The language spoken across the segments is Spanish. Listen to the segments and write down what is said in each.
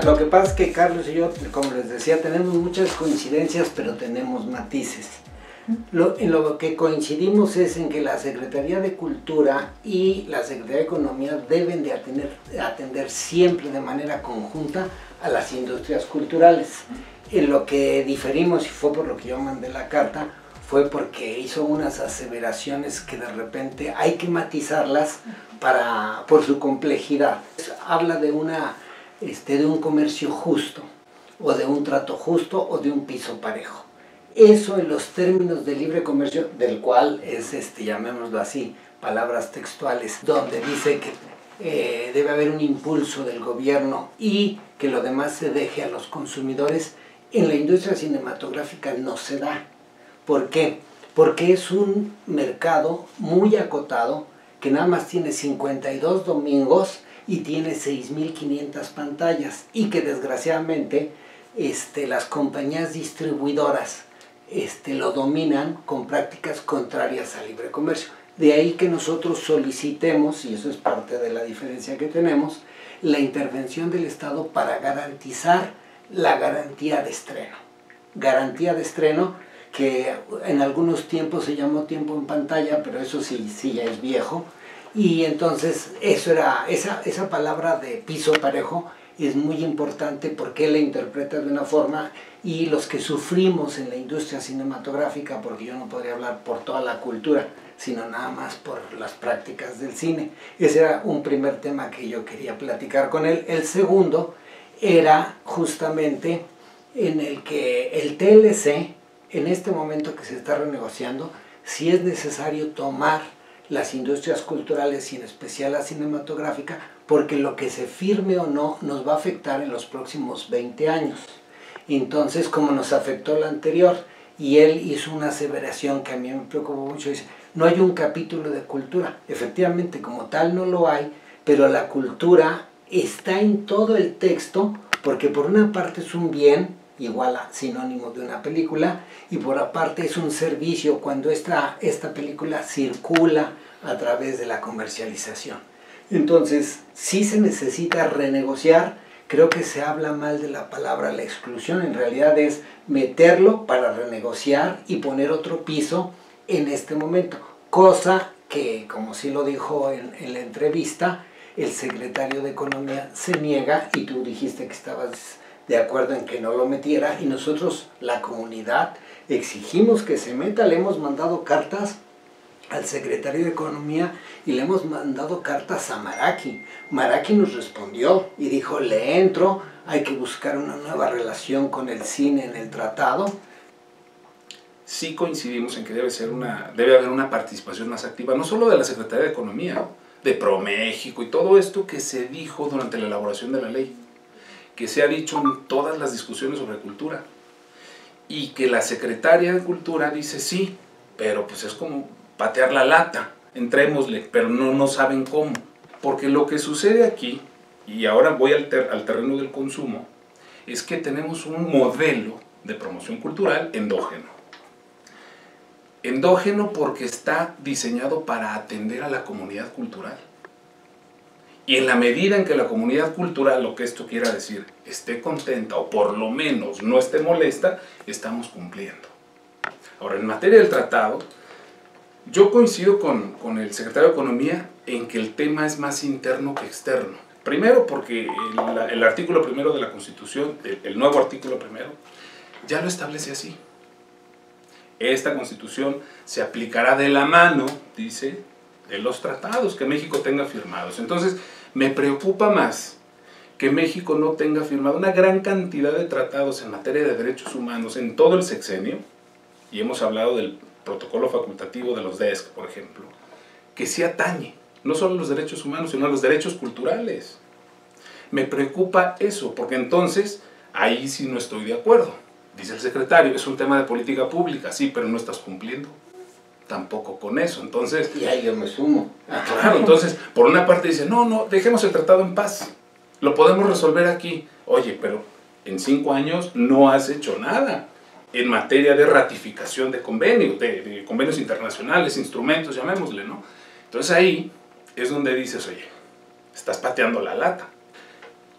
Lo que pasa es que Carlos y yo, como les decía, tenemos muchas coincidencias, pero tenemos matices. En lo que coincidimos es en que la Secretaría de Cultura y la Secretaría de Economía deben de atender siempre de manera conjunta a las industrias culturales. En lo que diferimos, y fue por lo que yo mandé la carta, fue porque hizo unas aseveraciones que de repente hay que matizarlas por su complejidad. Habla de un comercio justo, o de un trato justo, o de un piso parejo. Eso en los términos de libre comercio, del cual es, llamémoslo así, palabras textuales, donde dice que debe haber un impulso del gobierno y que lo demás se deje a los consumidores, en la industria cinematográfica no se da. ¿Por qué? Porque es un mercado muy acotado, que nada más tiene 52 domingos y tiene 6.500 pantallas, y que desgraciadamente las compañías distribuidoras lo dominan con prácticas contrarias al libre comercio. De ahí que nosotros solicitemos, y eso es parte de la diferencia que tenemos, la intervención del Estado para garantizar la garantía de estreno. Garantía de estreno que en algunos tiempos se llamó tiempo en pantalla, pero eso sí ya es viejo. Y entonces esa palabra de piso parejo es muy importante porque él la interpreta de una forma, y los que sufrimos en la industria cinematográfica, porque yo no podría hablar por toda la cultura, sino nada más por las prácticas del cine. Ese era un primer tema que yo quería platicar con él. El segundo era justamente en el que el TLC, en este momento que se está renegociando, si es necesario tomar las industrias culturales y en especial la cinematográfica, porque lo que se firme o no nos va a afectar en los próximos 20 años. Entonces, como nos afectó la anterior, y él hizo una aseveración que a mí me preocupó mucho, dice, no hay un capítulo de cultura. Efectivamente, como tal no lo hay, pero la cultura está en todo el texto, porque por una parte es un bien, igual a sinónimo de una película, y por aparte es un servicio cuando esta película circula a través de la comercialización. Entonces, sí se necesita renegociar. Creo que se habla mal de la palabra la exclusión, en realidad es meterlo para renegociar y poner otro piso en este momento, cosa que, como sí lo dijo en la entrevista, el secretario de Economía se niega, y tú dijiste que estabas de acuerdo en que no lo metiera, y nosotros, la comunidad, exigimos que se meta. Le hemos mandado cartas al secretario de Economía y le hemos mandado cartas a Maraki. Maraki nos respondió y dijo, le entro, hay que buscar una nueva relación con el cine en el tratado. Sí coincidimos en que debe haber una participación más activa, no solo de la Secretaría de Economía, de ProMéxico y todo esto que se dijo durante la elaboración de la ley, que se ha dicho en todas las discusiones sobre cultura, y que la Secretaria de Cultura dice sí, pero pues es como patear la lata, entrémosle, pero no saben cómo. Porque lo que sucede aquí, y ahora voy al terreno del consumo, es que tenemos un modelo de promoción cultural endógeno. Endógeno porque está diseñado para atender a la comunidad cultural. Y en la medida en que la comunidad cultural, lo que esto quiera decir, esté contenta o por lo menos no esté molesta, estamos cumpliendo. Ahora, en materia del tratado, yo coincido con el secretario de Economía en que el tema es más interno que externo. Primero porque el artículo primero de la Constitución, el nuevo artículo primero, ya lo establece así. Esta Constitución se aplicará de la mano, dice, de los tratados que México tenga firmados. Entonces, me preocupa más que México no tenga firmado una gran cantidad de tratados en materia de derechos humanos en todo el sexenio, y hemos hablado del protocolo facultativo de los DESC, por ejemplo, que sí atañe no solo a los derechos humanos, sino a los derechos culturales. Me preocupa eso, porque entonces ahí sí no estoy de acuerdo. Dice el secretario, es un tema de política pública, sí, pero no estás cumpliendo tampoco con eso. Entonces, y ahí yo me sumo. Claro, entonces, por una parte dice, no, dejemos el tratado en paz, lo podemos resolver aquí. Oye, pero en 5 años no has hecho nada en materia de ratificación de convenios, de convenios internacionales, instrumentos, llamémosle, ¿no? Entonces ahí es donde dices, oye, estás pateando la lata.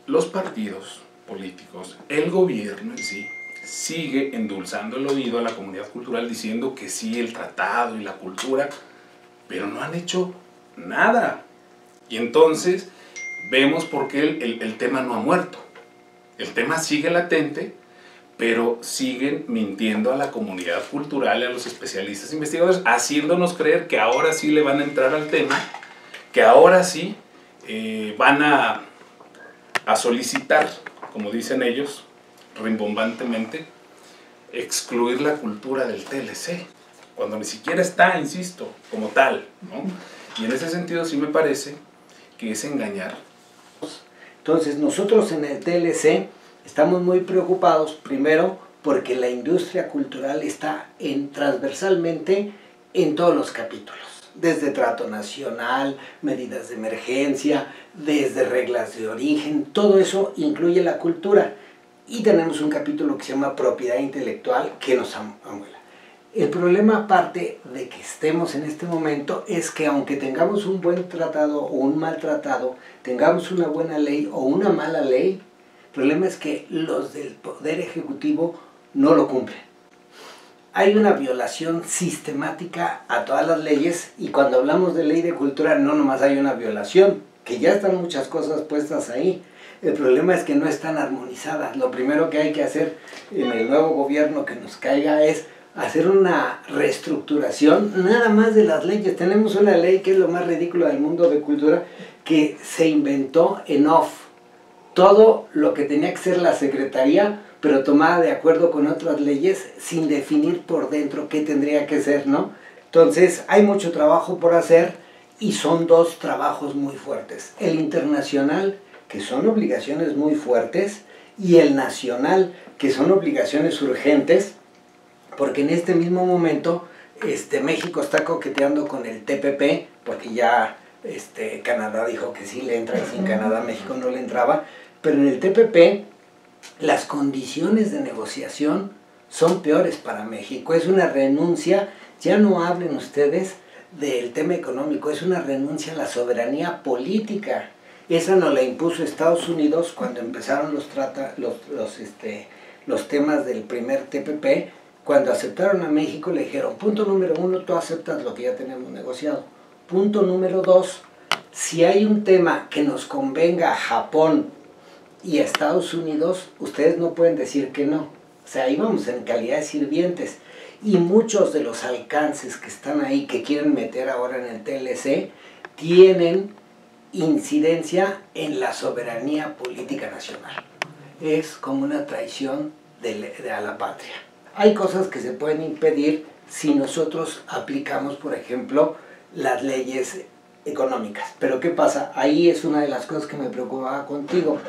Los partidos políticos, el gobierno en sí, sigue endulzando el oído a la comunidad cultural diciendo que sí, el tratado y la cultura, pero no han hecho nada. Y entonces vemos por qué el tema no ha muerto. El tema sigue latente, pero siguen mintiendo a la comunidad cultural y a los especialistas investigadores, haciéndonos creer que ahora sí le van a entrar al tema, que ahora sí van a solicitar, como dicen ellos, rimbombantemente, excluir la cultura del TLC, cuando ni siquiera está, insisto, como tal, ¿no? Y en ese sentido sí me parece que es engañar. Entonces nosotros en el TLC estamos muy preocupados, primero, porque la industria cultural está transversalmente en todos los capítulos, desde trato nacional, medidas de emergencia, desde reglas de origen, todo eso incluye la cultura. Y tenemos un capítulo que se llama propiedad intelectual que nos amuela. El problema, aparte de que estemos en este momento, es que aunque tengamos un buen tratado o un mal tratado, tengamos una buena ley o una mala ley, el problema es que los del Poder Ejecutivo no lo cumplen. Hay una violación sistemática a todas las leyes, y cuando hablamos de ley de cultura no nomás hay una violación, que ya están muchas cosas puestas ahí. El problema es que no están armonizadas. Lo primero que hay que hacer en el nuevo gobierno que nos caiga es hacer una reestructuración nada más de las leyes. Tenemos una ley que es lo más ridículo del mundo de cultura, que se inventó en off. Todo lo que tenía que ser la Secretaría, pero tomada de acuerdo con otras leyes, sin definir por dentro qué tendría que ser, ¿no? Entonces hay mucho trabajo por hacer, y son dos trabajos muy fuertes. El internacional, que son obligaciones muy fuertes, y el nacional, que son obligaciones urgentes, porque en este mismo momento México está coqueteando con el TPP, porque ya Canadá dijo que sí le entra, y sin Canadá México no le entraba, pero en el TPP las condiciones de negociación son peores para México. Es una renuncia, ya no hablen ustedes del tema económico, es una renuncia a la soberanía política. Esa nos la impuso Estados Unidos cuando empezaron los temas del primer TPP. Cuando aceptaron a México le dijeron, punto número 1, tú aceptas lo que ya tenemos negociado. Punto número 2, si hay un tema que nos convenga a Japón y a Estados Unidos, ustedes no pueden decir que no. O sea, íbamos en calidad de sirvientes. Y muchos de los alcances que están ahí, que quieren meter ahora en el TLC, tienen incidencia en la soberanía política nacional. Es como una traición a la patria. Hay cosas que se pueden impedir si nosotros aplicamos, por ejemplo, las leyes económicas. Pero ¿qué pasa? Ahí es una de las cosas que me preocupaba contigo.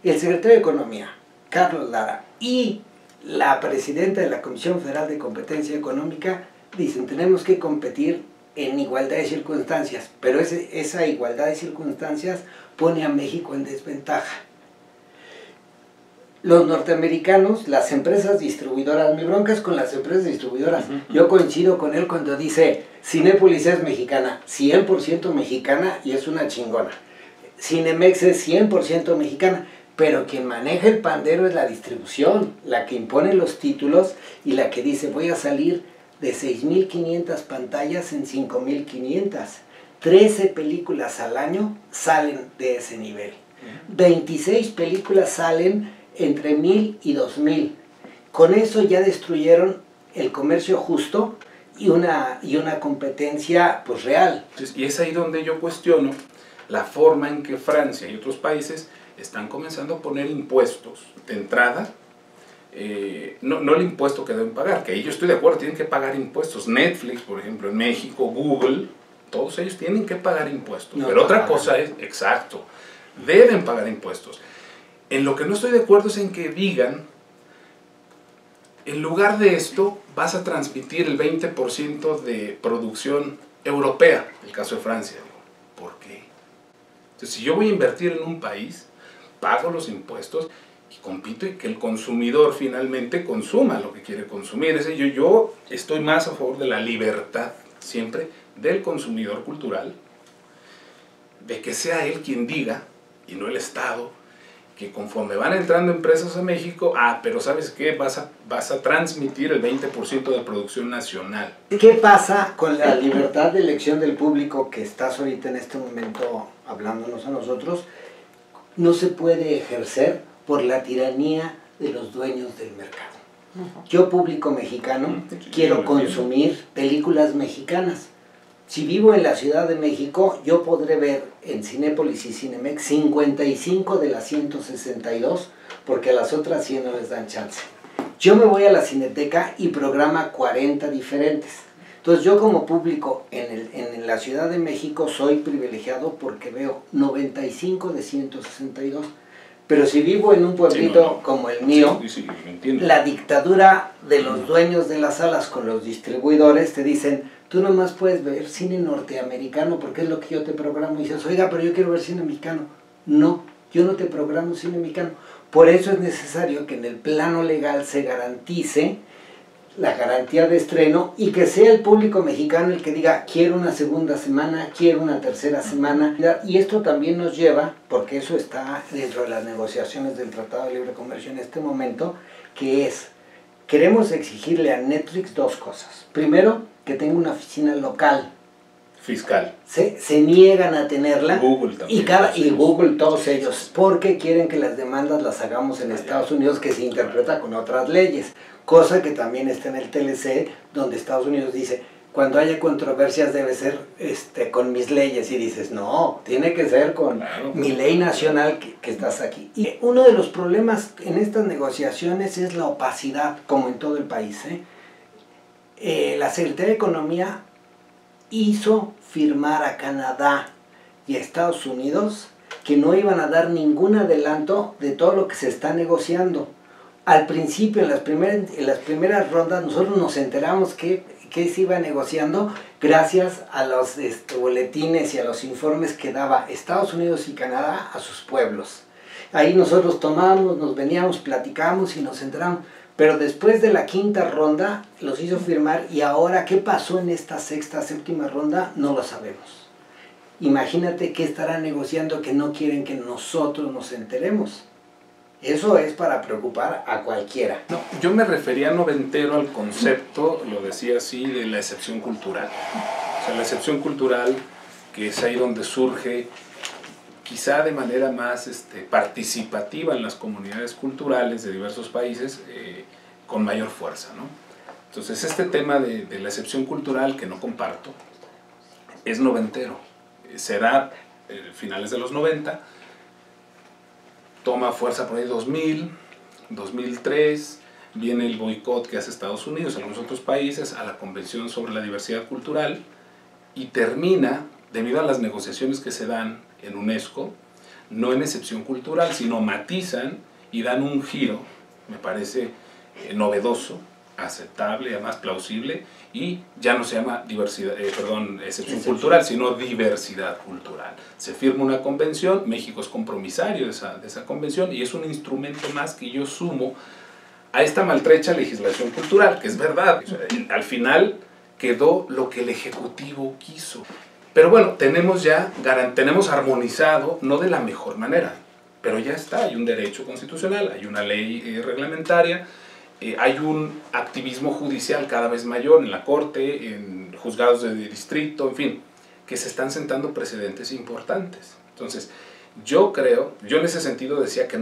El secretario de Economía, Carlos Lara, y la presidenta de la Comisión Federal de Competencia Económica dicen, tenemos que competir en igualdad de circunstancias, pero esa igualdad de circunstancias pone a México en desventaja. Los norteamericanos, las empresas distribuidoras, mi bronca es con las empresas distribuidoras. Yo coincido con él cuando dice, Cinépolis es mexicana, 100% mexicana, y es una chingona. Cinemex es 100% mexicana, pero quien maneja el pandero es la distribución, la que impone los títulos y la que dice, voy a salir de 6.500 pantallas en 5.500. 13 películas al año salen de ese nivel. 26 películas salen entre 1,000 y 2,000. Con eso ya destruyeron el comercio justo y una competencia pues real. Y es ahí donde yo cuestiono la forma en que Francia y otros países están comenzando a poner impuestos de entrada. No el impuesto que deben pagar, que ahí yo estoy de acuerdo, tienen que pagar impuestos. Netflix, por ejemplo, en México, Google, todos ellos tienen que pagar impuestos. No, pero otra cosa es, exacto, deben pagar impuestos. En lo que no estoy de acuerdo es en que digan, en lugar de esto, vas a transmitir el 20% de producción europea, el caso de Francia. ¿Por qué? Entonces, si yo voy a invertir en un país, pago los impuestos y compito, y que el consumidor finalmente consuma lo que quiere consumir. Es decir, yo estoy más a favor de la libertad, siempre, del consumidor cultural, de que sea él quien diga, y no el Estado, que conforme van entrando empresas a México, pero ¿sabes qué? Vas a transmitir el 20% de producción nacional. ¿Qué pasa con la libertad de elección del público que estás ahorita en este momento hablándonos a nosotros? No se puede ejercer por la tiranía de los dueños del mercado. Yo, público mexicano, quiero consumir películas mexicanas. Si vivo en la Ciudad de México, yo podré ver en Cinépolis y Cinemex 55 de las 162, porque a las otras 100 no les dan chance. Yo me voy a la Cineteca y programa 40 diferentes. Entonces yo como público en la Ciudad de México soy privilegiado porque veo 95 de 162. Pero si vivo en un pueblito como el mío, la dictadura de los dueños de las salas con los distribuidores te dicen: tú nomás puedes ver cine norteamericano porque es lo que yo te programo. Y dices: oiga, pero yo quiero ver cine mexicano. No, yo no te programo cine mexicano. Por eso es necesario que en el plano legal se garantice la garantía de estreno y que sea el público mexicano el que diga: quiero una segunda semana, quiero una tercera semana. Y esto también nos lleva, porque eso está dentro de las negociaciones del Tratado de Libre Comercio en este momento, que es: queremos exigirle a Netflix dos cosas. Primero, que tenga una oficina local. Fiscal. Se niegan a tenerla. Google también. Y Google, todos ellos, porque quieren que las demandas las hagamos en Estados Unidos, que se interpreta con otras leyes. Cosa que también está en el TLC, donde Estados Unidos dice: cuando haya controversias debe ser con mis leyes. Y dices: no, tiene que ser con mi ley nacional que estás aquí. Y uno de los problemas en estas negociaciones es la opacidad, como en todo el país. La Secretaría de Economía hizo firmar a Canadá y a Estados Unidos que no iban a dar ningún adelanto de todo lo que se está negociando. Al principio, en las primeras rondas, nosotros nos enteramos que se iba negociando gracias a los boletines y a los informes que daba Estados Unidos y Canadá a sus pueblos. Ahí nosotros tomábamos, nos veníamos, platicábamos y nos enteramos. Pero después de la quinta ronda los hizo firmar, y ahora ¿qué pasó en esta sexta, séptima ronda? No lo sabemos. Imagínate qué estarán negociando que no quieren que nosotros nos enteremos. Eso es para preocupar a cualquiera. No, yo me refería noventero al concepto, lo decía así, de la excepción cultural. O sea, la excepción cultural, que es ahí donde surge, quizá de manera más participativa en las comunidades culturales de diversos países, con mayor fuerza, ¿no? Entonces este tema de la excepción cultural, que no comparto, es noventero. Será finales de los 90, toma fuerza por ahí 2000, 2003, viene el boicot que hace Estados Unidos y algunos otros países a la Convención sobre la Diversidad Cultural, y termina, debido a las negociaciones que se dan en UNESCO, no en excepción cultural, sino matizan y dan un giro, me parece novedoso, aceptable y además plausible, y ya no se llama excepción cultural, sino diversidad cultural. Se firma una convención, México es compromisario de esa convención, y es un instrumento más que yo sumo a esta maltrecha legislación cultural, que es verdad, al final quedó lo que el Ejecutivo quiso. Pero bueno, tenemos armonizado, no de la mejor manera, pero ya está, hay un derecho constitucional, hay una ley reglamentaria, hay un activismo judicial cada vez mayor en la Corte, en juzgados de distrito, en fin, que se están sentando precedentes importantes. Entonces, yo en ese sentido decía que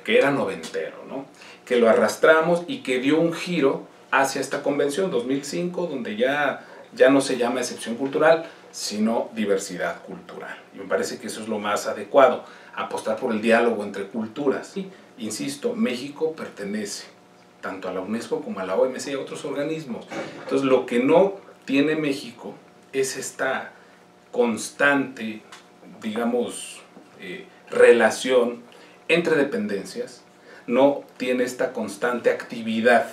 era noventero, ¿no? Que lo arrastramos y que dio un giro hacia esta convención 2005, donde ya no se llama excepción cultural, sino diversidad cultural. Y me parece que eso es lo más adecuado, apostar por el diálogo entre culturas. Y, insisto, México pertenece tanto a la UNESCO como a la OMC y a otros organismos. Entonces, lo que no tiene México es esta constante, digamos, relación entre dependencias, no tiene esta constante actividad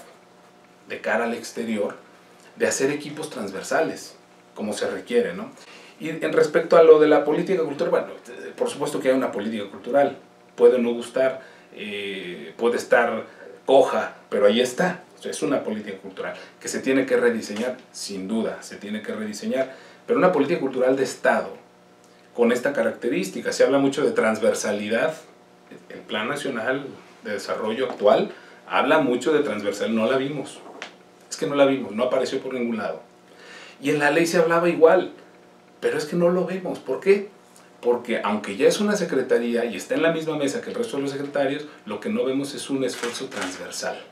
de cara al exterior de hacer equipos transversales, como se requiere, ¿no? Y en respecto a lo de la política cultural, bueno, por supuesto que hay una política cultural, puede no gustar, puede estar coja, pero ahí está. O sea, es una política cultural que se tiene que rediseñar, sin duda, se tiene que rediseñar, pero una política cultural de Estado, con esta característica. Se habla mucho de transversalidad el Plan Nacional de Desarrollo actual habla mucho de transversal, no la vimos. Es que no la vimos, no apareció por ningún lado. Y en la ley se hablaba igual, pero es que no lo vemos. ¿Por qué? Porque aunque ya es una secretaría y está en la misma mesa que el resto de los secretarios, lo que no vemos es un esfuerzo transversal.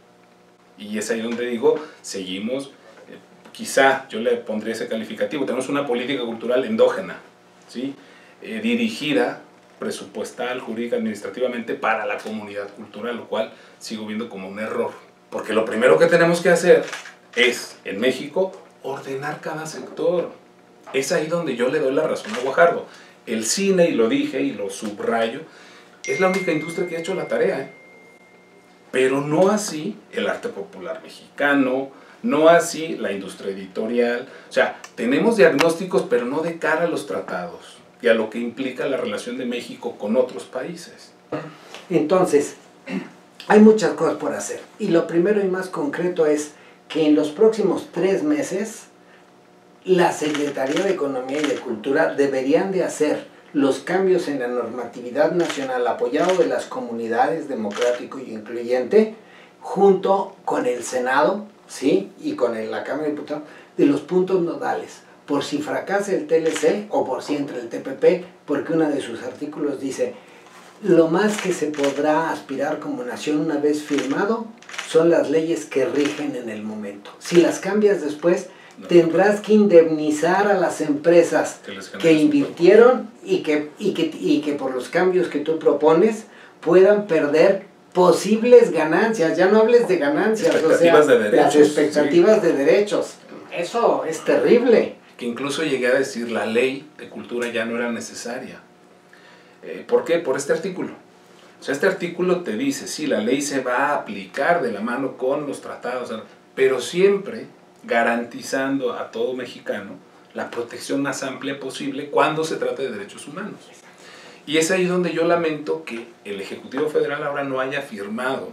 Y es ahí donde digo, seguimos, quizá yo le pondría ese calificativo, tenemos una política cultural endógena, ¿sí? Dirigida, presupuestal, jurídica, administrativamente para la comunidad cultural, lo cual sigo viendo como un error. Porque lo primero que tenemos que hacer es, en México, ordenar cada sector. Es ahí donde yo le doy la razón a Guajardo. El cine, y lo dije y lo subrayo, es la única industria que ha hecho la tarea, ¿eh? Pero no así el arte popular mexicano, no así la industria editorial. O sea, tenemos diagnósticos, pero no de cara a los tratados y a lo que implica la relación de México con otros países. Entonces, hay muchas cosas por hacer. Y lo primero y más concreto es que en los próximos 3 meses, la Secretaría de Economía y de Cultura deberían de hacer los cambios en la normatividad nacional apoyado de las comunidades democrático y incluyente, junto con el Senado, ¿sí? Y con la Cámara de Diputados, de los puntos nodales, por si fracasa el TLC o por si entra el TPP, porque uno de sus artículos dice, lo más que se podrá aspirar como nación una vez firmado son las leyes que rigen en el momento. Si las cambias después, tendrás que indemnizar a las empresas que invirtieron y que por los cambios que tú propones puedan perder posibles ganancias. Ya no hables de ganancias, expectativas de derechos, las expectativas de derechos. Eso es terrible. Que incluso llegué a decir, la ley de cultura ya no era necesaria. ¿Por qué? Por este artículo. O sea, este artículo te dice, sí, la ley se va a aplicar de la mano con los tratados, pero siempre garantizando a todo mexicano la protección más amplia posible cuando se trata de derechos humanos. Y es ahí donde yo lamento que el Ejecutivo Federal ahora no haya firmado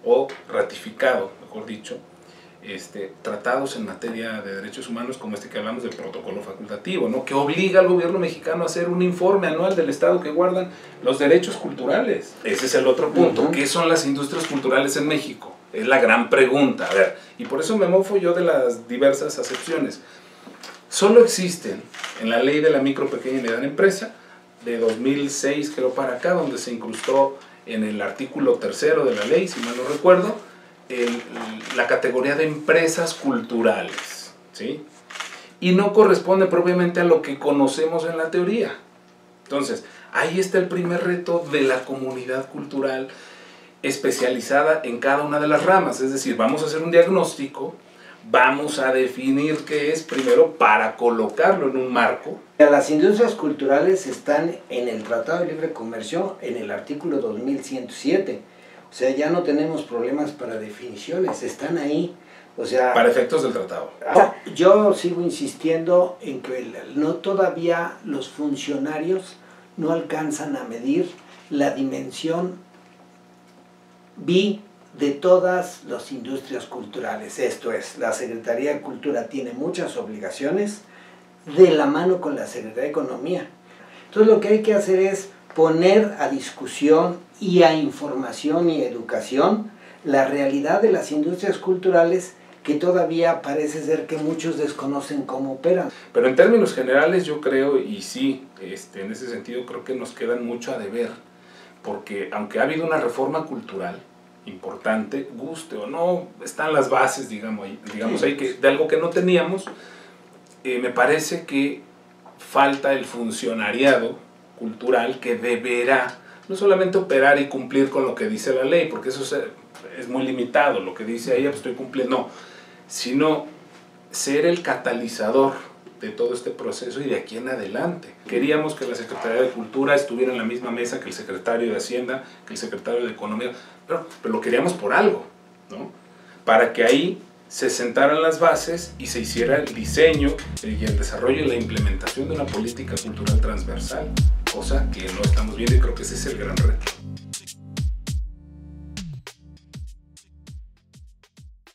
o ratificado, mejor dicho, tratados en materia de derechos humanos como este que hablamos del protocolo facultativo, ¿no? Que obliga al gobierno mexicano a hacer un informe anual del estado que guardan los derechos culturales. Ese es el otro punto. ¿Qué son las industrias culturales en México? Es la gran pregunta. A ver, y por eso me mofo yo de las diversas acepciones. Solo existen en la ley de la micro, pequeña y mediana empresa, de 2006 creo para acá, donde se incrustó en el artículo 3º de la ley, si mal no recuerdo, la categoría de empresas culturales, ¿sí? Y no corresponde propiamente a lo que conocemos en la teoría. Entonces, ahí está el primer reto de la comunidad cultural especializada en cada una de las ramas. Es decir, vamos a hacer un diagnóstico, vamos a definir qué es primero para colocarlo en un marco. Las industrias culturales están en el Tratado de Libre Comercio en el artículo 2107. O sea, ya no tenemos problemas para definiciones, están ahí. O sea, para efectos del tratado. Yo sigo insistiendo en que no todavía los funcionarios no alcanzan a medir la dimensión de todas las industrias culturales. Esto es, la Secretaría de Cultura tiene muchas obligaciones de la mano con la Secretaría de Economía. Entonces lo que hay que hacer es poner a discusión y a información y educación la realidad de las industrias culturales que todavía parece ser que muchos desconocen cómo operan. Pero en términos generales yo creo, y sí, en ese sentido creo que nos quedan mucho a deber, porque aunque ha habido una reforma cultural importante, guste o no, están las bases, digamos ahí que, de algo que no teníamos, me parece que falta el funcionariado cultural que deberá no solamente operar y cumplir con lo que dice la ley, porque eso es muy limitado, lo que dice ahí, pues estoy cumpliendo, no, sino ser el catalizador de todo este proceso y de aquí en adelante. Queríamos que la Secretaría de Cultura estuviera en la misma mesa que el Secretario de Hacienda, que el Secretario de Economía, pero lo queríamos por algo, ¿no? Para que ahí se sentaran las bases y se hiciera el diseño y el desarrollo y la implementación de una política cultural transversal, cosa que no estamos viendo y creo que ese es el gran reto.